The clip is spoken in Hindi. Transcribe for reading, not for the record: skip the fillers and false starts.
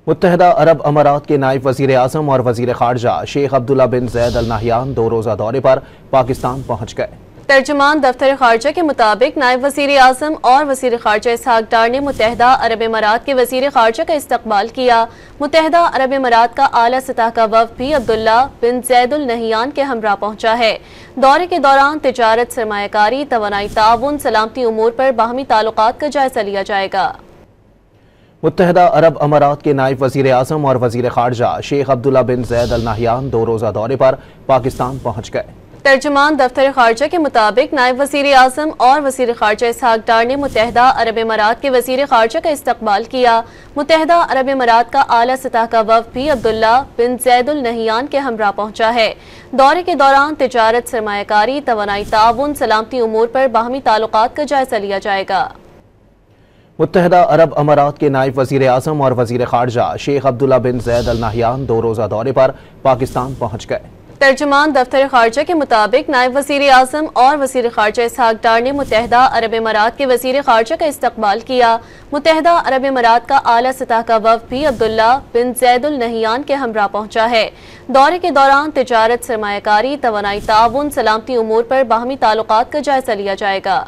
मुत्तहदा अरब अमारात के नायब वज़ीर आज़म और वज़ीर ख़ारजा शेख अब्दुल्ला बिन ज़ैद अल नहयान 2 रोज़ा दौरे पर पाकिस्तान पहुँच गए। तर्जुमान दफ्तर खारजा के मुताबिक नायब वज़ीर आज़म और वज़ीर ख़ारजा इसहाक डार ने मुत्तहदा अरब अमारात के वज़ीर ख़ारजा का इस्तकबाल किया। मुत्तहदा अरब अमारात का आला सतह का वफ़द भी अब्दुल्ला बिन ज़ैद अल नहयान के हमरा पहुंचा है। दौरे के दौरान तिजारत, सरमायाकारी, तवानाई ताउन, सलामती उमूर पर बाहमी ताल्लुकात का जायजा लिया जाएगा। मुत्तहदा अरब अमारात के नायब वज़ीर आज़म और वज़ीर ख़ारजा शेख अब्दुल्ला बिन ज़ैद अल नहयान 2 रोज़ा दौरे पर पाकिस्तान पहुँच गए। तर्जुमान दफ्तर खारजा के मुताबिक नायब वज़ीर आज़म और वज़ीर ख़ारजा इसहाक डार ने मुत्तहदा अरब अमारात के वज़ीर ख़ारजा का इस्तकबाल किया। मुत्तहदा अरब अमारात का आला सतह का वफ़द भी अब्दुल्ला बिन ज़ैद अल नहयान के हमरा पहुंचा है। दौरे के दौरान तिजारत, सरमायाकारी, तवानाई ताउन, सलामती उमूर पर बाहमी ताल्लुकात का जायजा लिया जाएगा। मुत्तहदा अरब अमारात के नायब वज़ीर आज़म और वज़ीर ख़ारजा शेख अब्दुल्ला बिन ज़ैद अल नहयान 2 रोज़ा दौरे पर पाकिस्तान पहुँच गए। तर्जुमान दफ्तर खारजा के मुताबिक नायब वज़ीर आज़म और वज़ीर ख़ारजा इसहाक डार ने मुत्तहदा अरब अमारात के वज़ीर ख़ारजा का इस्तकबाल किया। मुत्तहदा अरब अमारात का आला सतह का वफ़द भी अब्दुल्ला बिन ज़ैद अल नहयान के हमरा पहुंचा है। दौरे के दौरान तिजारत, सरमायाकारी, तवानाई ताउन, सलामती उमूर पर बाहमी ताल्लुकात का जायजा लिया जाएगा।